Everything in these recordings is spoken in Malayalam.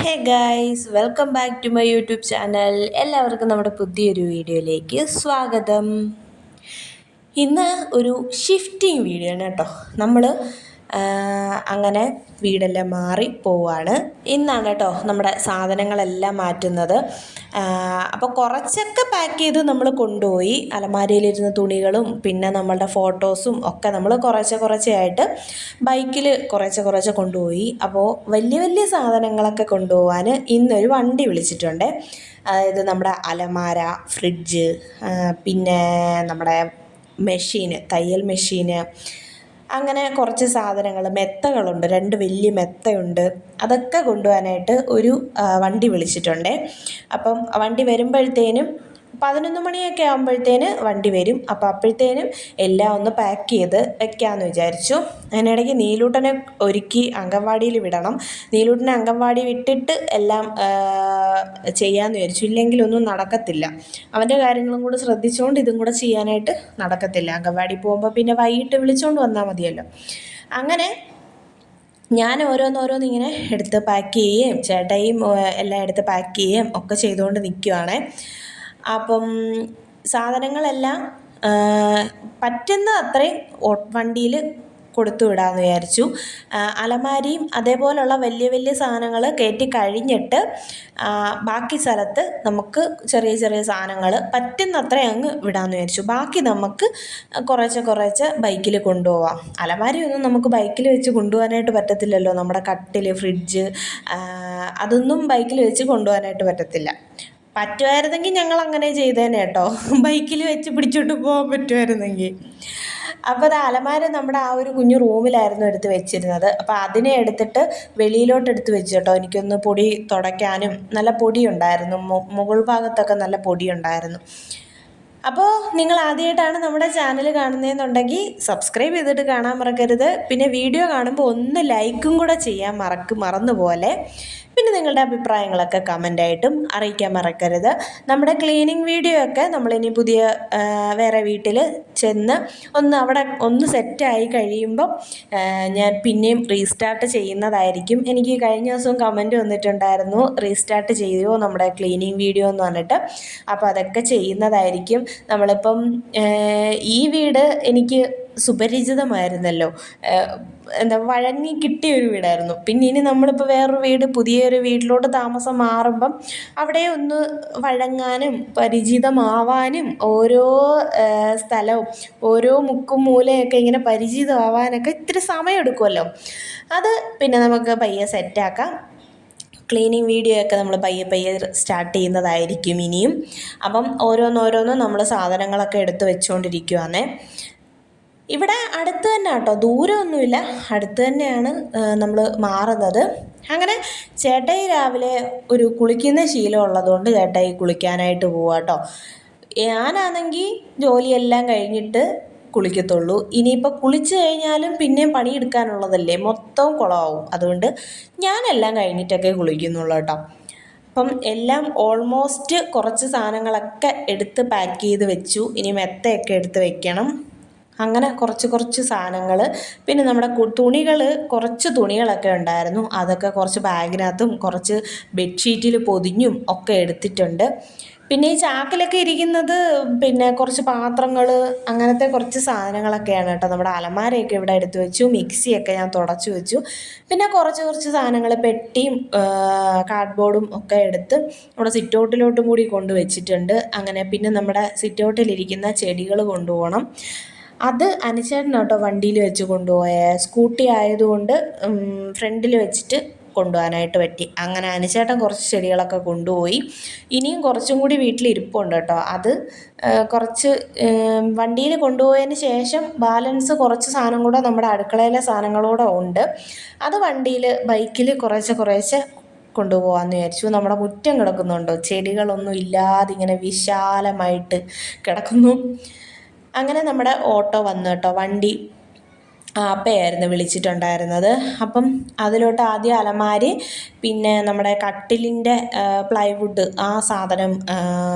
Hey guys, welcome back to my YouTube channel. എല്ലാവർക്കും നമ്മുടെ പുതിയൊരു വീഡിയോയിലേക്ക് സ്വാഗതം. ഇന്ന് ഒരു ഷിഫ്റ്റിംഗ് വീഡിയോ ആണ് കേട്ടോ. നമ്മൾ അങ്ങനെ വീടെല്ലാം മാറി പോവാണ്. ഇന്നാണ് കേട്ടോ നമ്മുടെ സാധനങ്ങളെല്ലാം മാറ്റുന്നത്. അപ്പോൾ കുറച്ചൊക്കെ പാക്ക് ചെയ്ത് നമ്മൾ കൊണ്ടുപോയി. അലമാരയിലിരുന്ന തുണികളും പിന്നെ നമ്മളുടെ ഫോട്ടോസും ഒക്കെ നമ്മൾ കുറച്ചായിട്ട് ബൈക്കിൽ കുറച്ച് കൊണ്ടുപോയി. അപ്പോൾ വലിയ വലിയ സാധനങ്ങളൊക്കെ കൊണ്ടുപോകാൻ ഇന്നൊരു വണ്ടി വിളിച്ചിട്ടുണ്ട്. അതായത് നമ്മുടെ അലമാര, ഫ്രിഡ്ജ്, പിന്നെ നമ്മുടെ തയ്യൽ മെഷീന്, അങ്ങനെ കുറച്ച് സാധനങ്ങൾ, മെത്തകളുണ്ട്, 2 വലിയ മെത്തയുണ്ട്. അതൊക്കെ കൊണ്ടുപോകാനായിട്ട് ഒരു വണ്ടി വിളിച്ചിട്ടുണ്ട്. അപ്പം വണ്ടി വരുമ്പോഴത്തേനും 11 മണിയൊക്കെ ആകുമ്പോഴത്തേന് വണ്ടി വരും. അപ്പോൾ അപ്പോഴത്തേനും എല്ലാം ഒന്ന് പാക്ക് ചെയ്ത് വെക്കാമെന്ന് വിചാരിച്ചു. അതിനിടയ്ക്ക് നീലൂട്ടനെ ഒരുക്കി അംഗൻവാടിയിൽ വിടണം. നീലൂട്ടനെ അംഗൻവാടി വിട്ടിട്ട് എല്ലാം ചെയ്യാമെന്ന് വിചാരിച്ചു. ഇല്ലെങ്കിലൊന്നും നടക്കത്തില്ല. അവൻ്റെ കാര്യങ്ങളും കൂടെ ശ്രദ്ധിച്ചുകൊണ്ട് ഇതും കൂടെ ചെയ്യാനായിട്ട് നടക്കത്തില്ല. അംഗൻവാടി പോകുമ്പോൾ പിന്നെ വൈകിട്ട് വിളിച്ചുകൊണ്ട് വന്നാൽ മതിയല്ലോ. അങ്ങനെ ഞാൻ ഓരോന്നിങ്ങനെ എടുത്ത് പാക്ക് ചെയ്യുകയും ചേട്ടായിയും എല്ലാം എടുത്ത് പാക്ക് ചെയ്യുകയും ഒക്കെ ചെയ്തുകൊണ്ട് നിൽക്കുവാണ്. അപ്പം സാധനങ്ങളെല്ലാം പറ്റുന്ന അത്രയും വണ്ടിയിൽ കൊടുത്തു വിടാമെന്ന് വിചാരിച്ചു. അലമാരിയും അതേപോലുള്ള വലിയ സാധനങ്ങൾ കയറ്റി കഴിഞ്ഞിട്ട് ബാക്കി സ്ഥലത്ത് നമുക്ക് ചെറിയ സാധനങ്ങൾ പറ്റുന്നത്ര അങ്ങ് വിടാമെന്ന് വിചാരിച്ചു. ബാക്കി നമുക്ക് കുറച്ച് ബൈക്കിൽ കൊണ്ടുപോവാം. അലമാരിയൊന്നും നമുക്ക് ബൈക്കിൽ വെച്ച് കൊണ്ടുപോകാനായിട്ട് പറ്റത്തില്ലല്ലോ. നമ്മുടെ കട്ടിൽ, ഫ്രിഡ്ജ്, അതൊന്നും ബൈക്കിൽ വെച്ച് കൊണ്ടുപോകാനായിട്ട് പറ്റത്തില്ല. പറ്റുമായിരുന്നെങ്കിൽ ഞങ്ങൾ അങ്ങനെ ചെയ്തേനെ കേട്ടോ. ബൈക്കിൽ വെച്ച് പിടിച്ചോണ്ട് പോകാൻ പറ്റുമായിരുന്നെങ്കിൽ. അപ്പോൾ അത് അലമാര നമ്മുടെ ആ ഒരു കുഞ്ഞു റൂമിലായിരുന്നു എടുത്ത് വെച്ചിരുന്നത്. അപ്പോൾ അതിനെ എടുത്തിട്ട് വെളിയിലോട്ട് എടുത്ത് വെച്ചു കേട്ടോ. എനിക്കൊന്ന് പൊടി തുടയ്ക്കാനും നല്ല പൊടിയുണ്ടായിരുന്നു. മുകൾ ഭാഗത്തൊക്കെ നല്ല പൊടിയുണ്ടായിരുന്നു. അപ്പോൾ നിങ്ങൾ ആദ്യമായിട്ടാണ് നമ്മുടെ ചാനൽ കാണുന്നതെന്നുണ്ടെങ്കിൽ സബ്സ്ക്രൈബ് ചെയ്തിട്ട് കാണാൻ മറക്കരുത്. പിന്നെ വീഡിയോ കാണുമ്പോൾ ഒന്ന് ലൈക്കും കൂടെ ചെയ്യാൻ മറന്നുപോലെ. പിന്നെ നിങ്ങളുടെ അഭിപ്രായങ്ങളൊക്കെ കമൻ്റായിട്ടും അറിയിക്കാൻ മറക്കരുത്. നമ്മുടെ ക്ലീനിങ് വീഡിയോ ഒക്കെ നമ്മളിനി പുതിയ വേറെ വീട്ടിൽ ചെന്ന് അവിടെ സെറ്റായി കഴിയുമ്പം ഞാൻ പിന്നെയും റീസ്റ്റാർട്ട് ചെയ്യുന്നതായിരിക്കും. എനിക്ക് കഴിഞ്ഞ ദിവസവും കമൻറ്റ് വന്നിട്ടുണ്ടായിരുന്നു, റീസ്റ്റാർട്ട് ചെയ്യുമോ നമ്മുടെ ക്ലീനിങ് വീഡിയോ എന്ന് പറഞ്ഞിട്ട്. അപ്പോൾ അതൊക്കെ ചെയ്യുന്നതായിരിക്കും. നമ്മളിപ്പം ഈ വീട് എനിക്ക് സുപരിചിതമായിരുന്നല്ലോ, വഴങ്ങി കിട്ടിയൊരു വീടായിരുന്നു. പിന്നെ ഇനി നമ്മളിപ്പോൾ വേറൊരു പുതിയൊരു വീട്ടിലോട്ട് താമസം മാറുമ്പം അവിടെ ഒന്ന് വഴങ്ങാനും പരിചിതമാവാനും ഓരോ സ്ഥലവും ഓരോ മുക്കും മൂലയൊക്കെ ഇങ്ങനെ പരിചിതമാവാനൊക്കെ ഇത്തിരി സമയമെടുക്കുമല്ലോ. അത് പിന്നെ നമുക്ക് പയ്യെ സെറ്റാക്കാം. ക്ലീനിങ് വീഡിയോ ഒക്കെ നമ്മൾ പയ്യെ സ്റ്റാർട്ട് ചെയ്യുന്നതായിരിക്കും ഇനിയും. അപ്പം ഓരോന്ന് നമ്മൾ സാധനങ്ങളൊക്കെ എടുത്ത് വെച്ചുകൊണ്ടിരിക്കുവാണേ. ഇവിടെ അടുത്ത് തന്നെ കേട്ടോ, ദൂരമൊന്നുമില്ല, അടുത്ത് തന്നെയാണ് നമ്മൾ മാറുന്നത്. അങ്ങനെ ചേട്ടായി രാവിലെ ഒരു കുളിക്കുന്ന ശീലം ഉള്ളതുകൊണ്ട് ചേട്ടായി കുളിക്കാനായിട്ട് പോവാം കേട്ടോ. ഞാനാണെങ്കിൽ ജോലിയെല്ലാം കഴിഞ്ഞിട്ട് കുളിക്കത്തുള്ളൂ. ഇനിയിപ്പോൾ കുളിച്ച് കഴിഞ്ഞാലും പിന്നെയും പണിയെടുക്കാനുള്ളതല്ലേ, മൊത്തം കുളമാവും. അതുകൊണ്ട് ഞാനെല്ലാം കഴിഞ്ഞിട്ടൊക്കെ കുളിക്കുന്നുള്ളൂ കേട്ടോ. അപ്പം എല്ലാം ഓൾമോസ്റ്റ് കുറച്ച് സാധനങ്ങളൊക്കെ എടുത്ത് പാക്ക് ചെയ്ത് വെച്ചു. ഇനി മെത്തയൊക്കെ എടുത്ത് വെക്കണം. അങ്ങനെ കുറച്ച് സാധനങ്ങൾ. പിന്നെ നമ്മുടെ കുറച്ച് തുണികളൊക്കെ ഉണ്ടായിരുന്നു. അതൊക്കെ കുറച്ച് ബാഗിനകത്തും കുറച്ച് ബെഡ്ഷീറ്റിൽ പൊതിഞ്ഞും ഒക്കെ എടുത്തിട്ടുണ്ട്. പിന്നെ ഈ ചാക്കിലൊക്കെ ഇരിക്കുന്നത് പിന്നെ കുറച്ച് പാത്രങ്ങൾ, അങ്ങനത്തെ കുറച്ച് സാധനങ്ങളൊക്കെയാണ് കേട്ടോ. നമ്മുടെ അലമാരയൊക്കെ ഇവിടെ എടുത്ത് വെച്ചു. മിക്സിയൊക്കെ ഞാൻ തുടച്ചു വെച്ചു. പിന്നെ കുറച്ച് സാധനങ്ങൾ, പെട്ടിയും കാർഡ്ബോർഡും ഒക്കെ എടുത്ത് നമ്മുടെ സിറ്റൗട്ടിലോട്ടും കൂടി കൊണ്ടുവച്ചിട്ടുണ്ട്. അങ്ങനെ പിന്നെ നമ്മുടെ സിറ്റൗട്ടിലിരിക്കുന്ന ചെടികൾ കൊണ്ടുപോകണം. അത് അനുചേട്ടൻ കേട്ടോ വണ്ടിയിൽ വെച്ച് കൊണ്ടുപോയ. സ്കൂട്ടി ആയതുകൊണ്ട് ഫ്രണ്ടിൽ വെച്ചിട്ട് കൊണ്ടുപോകാനായിട്ട് പറ്റി. അങ്ങനെ അനുചേട്ടൻ കുറച്ച് ചെടികളൊക്കെ കൊണ്ടുപോയി. ഇനിയും കുറച്ചും കൂടി വീട്ടിലിരിപ്പുണ്ട് കേട്ടോ. അത് കുറച്ച് വണ്ടിയിൽ കൊണ്ടുപോയതിന് ശേഷം ബാലൻസ് കുറച്ച് സാധനം കൂടെ നമ്മുടെ അടുക്കളയിലെ സാധനങ്ങളൂടെ ഉണ്ട്. അത് ബൈക്കിൽ കുറേശ്ശെ കൊണ്ടുപോകാമെന്ന് വിചാരിച്ചു. നമ്മുടെ മുറ്റം കിടക്കുന്നുണ്ടോ, ചെടികളൊന്നും ഇല്ലാതെ ഇങ്ങനെ വിശാലമായിട്ട് കിടക്കുന്നു. അങ്ങനെ നമ്മുടെ ഓട്ടോ വന്നു കേട്ടോ. വണ്ടി ആപ്പയായിരുന്നു വിളിച്ചിട്ടുണ്ടായിരുന്നത്. അപ്പം അതിലോട്ട് ആദ്യം അലമാരി, പിന്നെ നമ്മുടെ കട്ടിലിൻ്റെ പ്ലൈവുഡ്, ആ സാധനം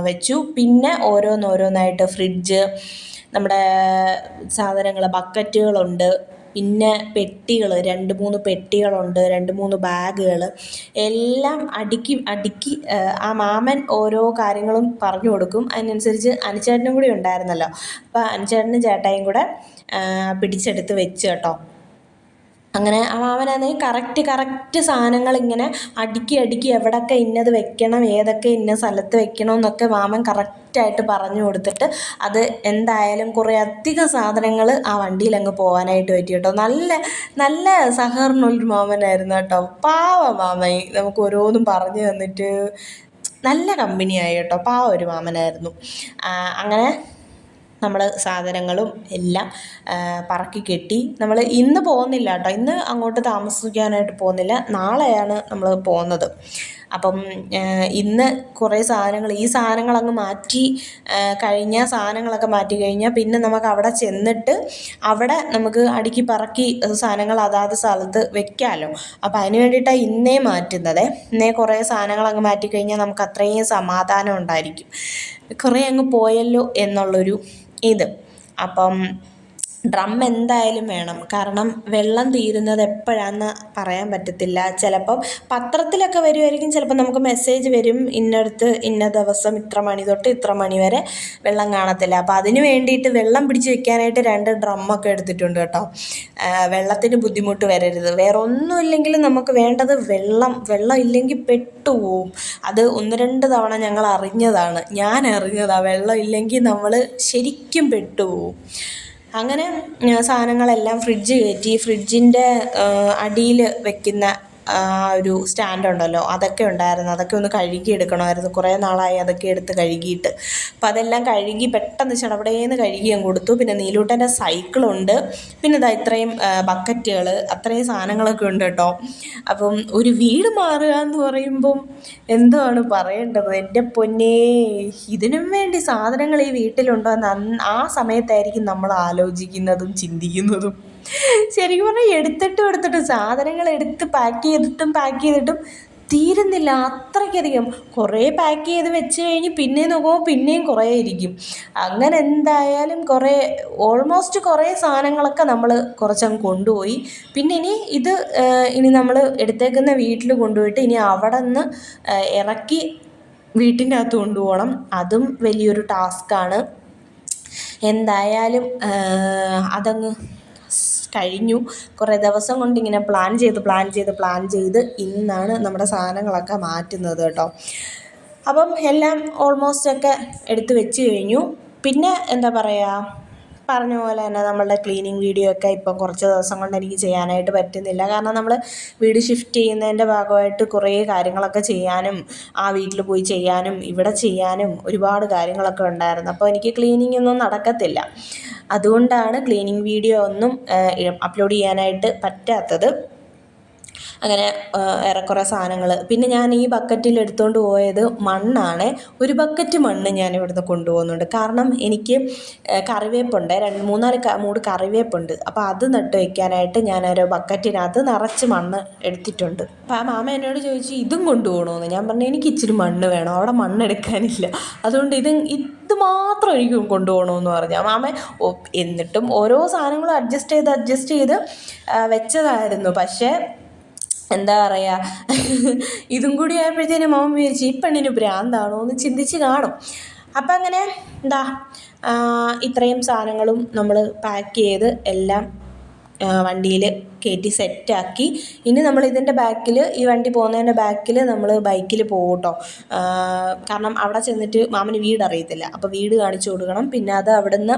വെച്ചു. പിന്നെ ഓരോന്നായിട്ട് ഫ്രിഡ്ജ്, നമ്മുടെ സാധനങ്ങൾ, ബക്കറ്റുകളുണ്ട്, പിന്നെ പെട്ടികൾ 2-3 പെട്ടികളുണ്ട്, 2-3 ബാഗുകൾ എല്ലാം അടുക്കി ആ മാമൻ ഓരോ കാര്യങ്ങളും പറഞ്ഞു കൊടുക്കും. അതിനനുസരിച്ച് അനുചേട്ടനും കൂടി ഉണ്ടായിരുന്നല്ലോ, അപ്പോൾ അനുചേട്ടനും ചേട്ടായും കൂടെ പിടിച്ചെടുത്ത് വെച്ച് കേട്ടോ. അങ്ങനെ ആ മാമനാണെങ്കിൽ കറക്റ്റ് സാധനങ്ങളിങ്ങനെ അടുക്കി എവിടെയൊക്കെ ഇന്നത് വെക്കണം, ഏതൊക്കെ ഇന്ന സ്ഥലത്ത് വെക്കണം എന്നൊക്കെ മാമൻ കറക്റ്റായിട്ട് പറഞ്ഞു കൊടുത്തിട്ട് അത് എന്തായാലും കുറേ അധികം സാധനങ്ങൾ ആ വണ്ടിയിൽ അങ്ങ് പോകാനായിട്ട് പറ്റി കേട്ടോ. നല്ല നല്ല സഹകരണമുള്ളൊരു മാമനായിരുന്നു കേട്ടോ. പാവ മാമൻ നമുക്ക് ഓരോന്നും പറഞ്ഞു തന്നിട്ട് നല്ല കമ്പനിയായി കേട്ടോ. പാവ ഒരു മാമനായിരുന്നു. അങ്ങനെ നമ്മൾ സാധനങ്ങളും എല്ലാം പറക്കി കെട്ടി നമ്മൾ ഇന്ന് പോകുന്നില്ല കേട്ടോ. ഇന്ന് അങ്ങോട്ട് താമസിക്കാനായിട്ട് പോകുന്നില്ല, നാളെയാണ് നമ്മൾ പോകുന്നത്. അപ്പം ഇന്ന് കുറേ ഈ സാധനങ്ങളങ്ങ് മാറ്റി കഴിഞ്ഞാൽ, സാധനങ്ങളൊക്കെ മാറ്റി കഴിഞ്ഞാൽ പിന്നെ നമുക്ക് അവിടെ ചെന്നിട്ട് അവിടെ നമുക്ക് അടുക്കി പറക്കി സാധനങ്ങൾ അതാത് സ്ഥലത്ത് വെക്കാമല്ലോ. അപ്പം അതിന് വേണ്ടിയിട്ടാണ് ഇന്നേ മാറ്റുന്നത്. ഇന്നേ കുറേ സാധനങ്ങളങ്ങ് മാറ്റി കഴിഞ്ഞാൽ നമുക്ക് അത്രയും സമാധാനം ഉണ്ടായിരിക്കും. കുറേ അങ്ങ് പോയല്ലോ എന്നുള്ളൊരു ഇത്. അപ്പം ഡ്രം എന്തായാലും വേണം, കാരണം വെള്ളം തീരുന്നത് എപ്പോഴാണെന്ന് പറയാൻ പറ്റത്തില്ല. ചിലപ്പം പത്രത്തിലൊക്കെ വരുമായിരിക്കും, ചിലപ്പോൾ നമുക്ക് മെസ്സേജ് വരും, ഇന്നടുത്ത് ഇന്ന ദിവസം ഇത്ര മണി തൊട്ട് ഇത്ര മണി വരെ വെള്ളം കാണത്തില്ല. അപ്പോൾ അതിന് വേണ്ടിയിട്ട് വെള്ളം പിടിച്ച് വെക്കാനായിട്ട് 2 ഡ്രമ്മൊക്കെ എടുത്തിട്ടുണ്ട് കേട്ടോ. വെള്ളത്തിന് ബുദ്ധിമുട്ട് വരരുത്. വേറെ ഒന്നുമില്ലെങ്കിലും നമുക്ക് വേണ്ടത് വെള്ളം ഇല്ലെങ്കിൽ പെട്ടുപോകും. അത് 1-2 തവണ ഞാൻ അറിഞ്ഞതാണ്, വെള്ളം ഇല്ലെങ്കിൽ നമ്മൾ ശരിക്കും പെട്ടുപോകും. അങ്ങനെ സാധനങ്ങളെല്ലാം ഫ്രിഡ്ജ് കയറ്റി, ഫ്രിഡ്ജിൻ്റെ അടിയിൽ വെക്കുന്ന ഒരു സ്റ്റാൻഡ് ഉണ്ടല്ലോ, അതൊക്കെ ഉണ്ടായിരുന്നു. അതൊക്കെ ഒന്ന് കഴുകി എടുക്കണമായിരുന്നു. കുറേ നാളായി അതൊക്കെ എടുത്ത് കഴുകിയിട്ട്. അപ്പം അതെല്ലാം കഴുകി പെട്ടെന്ന് ചടപടേന്ന് കഴുകി ഞാൻ കൊടുത്തു. പിന്നെ നീലൂട്ടൻ്റെ സൈക്കിളുണ്ട്, പിന്നെ ഇതാ ഇത്രയും ബക്കറ്റുകൾ, അത്രയും സാധനങ്ങളൊക്കെ ഉണ്ട് കേട്ടോ. അപ്പം ഒരു വീട് മാറുക എന്ന് പറയുമ്പം എന്താണ് പറയേണ്ടത്, എൻ്റെ പൊന്നേ. ഇതിനും വേണ്ടി സാധനങ്ങൾ ഈ വീട്ടിലുണ്ടോ എന്ന് ആ സമയത്തായിരിക്കും നമ്മൾ ആലോചിക്കുന്നതും ചിന്തിക്കുന്നതും. ശരിക്കും പറഞ്ഞാൽ എടുത്തിട്ടും സാധനങ്ങൾ എടുത്ത് പാക്ക് ചെയ്തിട്ടും തീരുന്നില്ല, അത്രയ്ക്കധികം. കുറേ പാക്ക് ചെയ്ത് വെച്ച് കഴിഞ്ഞ് പിന്നെ നോക്കുമ്പോൾ പിന്നെയും കുറേ ഇരിക്കും. അങ്ങനെ എന്തായാലും ഓൾമോസ്റ്റ് കുറേ സാധനങ്ങളൊക്കെ നമ്മൾ കുറച്ചങ്ങ് കൊണ്ടുപോയി. പിന്നെ ഇനി നമ്മൾ എടുത്തേക്കുന്ന വീട്ടിൽ കൊണ്ടുപോയിട്ട് ഇനി അവിടെ നിന്ന് ഇറക്കി വീട്ടിൻ്റെ അകത്ത് കൊണ്ടുപോകണം. അതും വലിയൊരു ടാസ്ക്കാണ്. എന്തായാലും അതങ്ങ് കഴിഞ്ഞു. കുറേ ദിവസം കൊണ്ട് ഇങ്ങനെ പ്ലാൻ ചെയ്ത് ഇന്നാണ് നമ്മുടെ സാധനങ്ങളൊക്കെ മാറ്റുന്നത് കേട്ടോ. അപ്പം എല്ലാം ഓൾമോസ്റ്റ് ഒക്കെ എടുത്ത് വെച്ച് കഴിഞ്ഞു. പിന്നെ എന്താ പറയുക, പറഞ്ഞ പോലെ തന്നെ നമ്മളുടെ ക്ലീനിങ് വീഡിയോ ഒക്കെ ഇപ്പം കുറച്ച് ദിവസം കൊണ്ട് എനിക്ക് ചെയ്യാനായിട്ട് പറ്റുന്നില്ല. കാരണം നമ്മൾ വീട് ഷിഫ്റ്റ് ചെയ്യുന്നതിൻ്റെ ഭാഗമായിട്ട് കുറേ കാര്യങ്ങളൊക്കെ ചെയ്യാനും, ആ വീട്ടിൽ പോയി ചെയ്യാനും ഇവിടെ ചെയ്യാനും ഒരുപാട് കാര്യങ്ങളൊക്കെ ഉണ്ടായിരുന്നു. അപ്പോൾ എനിക്ക് ക്ലീനിങ് ഒന്നും നടക്കത്തില്ല. അതുകൊണ്ടാണ് ക്ലീനിങ് വീഡിയോ ഒന്നും അപ്ലോഡ് ചെയ്യാനായിട്ട് പറ്റാത്തത്. അങ്ങനെ ഏറെക്കുറെ സാധനങ്ങൾ. പിന്നെ ഞാൻ ഈ ബക്കറ്റിൽ എടുത്തുകൊണ്ട് പോയത് മണ്ണാണ്. ഒരു ബക്കറ്റ് മണ്ണ് ഞാൻ ഇവിടുന്ന് കൊണ്ടുപോകുന്നുണ്ട്. കാരണം എനിക്ക് കറിവേപ്പുണ്ട്, 3-4 മൂട് കറിവേപ്പുണ്ട്. അപ്പോൾ അത് നട്ട് വയ്ക്കാനായിട്ട് ഞാനൊരു ബക്കറ്റിനകത്ത് നിറച്ച് മണ്ണ് എടുത്തിട്ടുണ്ട്. അപ്പോൾ ആ മാമ എന്നോട് ചോദിച്ചു ഇതും കൊണ്ടുപോകണമെന്ന്. ഞാൻ പറഞ്ഞു എനിക്ക് ഇച്ചിരി മണ്ണ് വേണം, അവിടെ മണ്ണെടുക്കാനില്ല, അതുകൊണ്ട് ഇത് മാത്രം എനിക്ക് കൊണ്ടുപോകണമെന്ന് പറഞ്ഞു. ആ മാമ എന്നിട്ടും ഓരോ സാധനങ്ങളും അഡ്ജസ്റ്റ് ചെയ്ത് വെച്ചതായിരുന്നു. പക്ഷേ എന്താ പറയുക, ഇതും കൂടി ആയപ്പോഴത്തേനും മാമൻ വിചാരിച്ചു ഈ പെണ്ണിന് ഭ്രാന്താണോ എന്ന് ചിന്തിച്ച് കാണും. അപ്പം അങ്ങനെ ഇത്രയും സാധനങ്ങളും നമ്മൾ പാക്ക് ചെയ്ത് എല്ലാം വണ്ടിയിൽ കയറ്റി സെറ്റാക്കി. ഇനി നമ്മൾ ഇതിൻ്റെ ബാക്കിൽ, ഈ വണ്ടി പോകുന്നതിൻ്റെ ബാക്കിൽ നമ്മൾ ബൈക്കിൽ പോകും കേട്ടോ. കാരണം അവിടെ ചെന്നിട്ട് മാമന് വീട് അറിയത്തില്ല, അപ്പോൾ വീട് കാണിച്ചു കൊടുക്കണം. പിന്നെ അത് അവിടെ നിന്ന്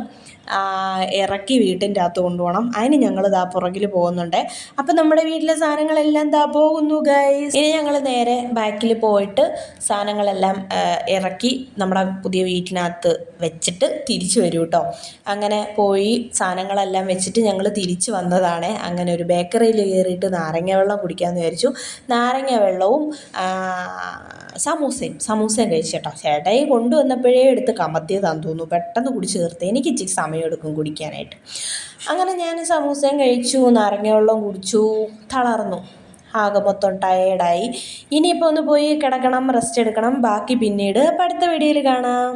ഇറക്കി വീട്ടിൻ്റെ അകത്ത് കൊണ്ടുപോകണം. അതിന് ഞങ്ങൾ പുറകിൽ പോകുന്നുണ്ട്. അപ്പം നമ്മുടെ വീട്ടിലെ സാധനങ്ങളെല്ലാം പോകുന്നു ഗൈസ്. ഇനി ഞങ്ങൾ നേരെ ബാക്കിൽ പോയിട്ട് സാധനങ്ങളെല്ലാം ഇറക്കി നമ്മുടെ പുതിയ വീട്ടിനകത്ത് വെച്ചിട്ട് തിരിച്ചു വരും കേട്ടോ. അങ്ങനെ പോയി സാധനങ്ങളെല്ലാം വെച്ചിട്ട് ഞങ്ങൾ തിരിച്ചു വന്നതാണ്. അങ്ങനെ ഒരു ബേക്കറിയിൽ കയറിയിട്ട് നാരങ്ങ വെള്ളം കുടിക്കാമെന്ന് വിചാരിച്ചു. നാരങ്ങ വെള്ളവും സമൂസയും കഴിച്ചു കേട്ടോ. ചേട്ടായി കൊണ്ടുവന്നപ്പോഴേ എടുത്ത് കമത്തിയതാണെന്ന് തോന്നുന്നു, പെട്ടെന്ന് കുടിച്ച് തീർത്ത്. എനിക്ക് ഇച്ചിരി സമയമെടുക്കും കുടിക്കാനായിട്ട്. അങ്ങനെ ഞാൻ സമൂസയും കഴിച്ചു, നാരങ്ങ വെള്ളം കുടിച്ചു, തളർന്നു, ആകെ മൊത്തം ടയേർഡായി. ഇനിയിപ്പോൾ ഒന്ന് പോയി കിടക്കണം, റെസ്റ്റ് എടുക്കണം. ബാക്കി പിന്നീട് അടുത്ത വീഡിയോയിൽ കാണാം.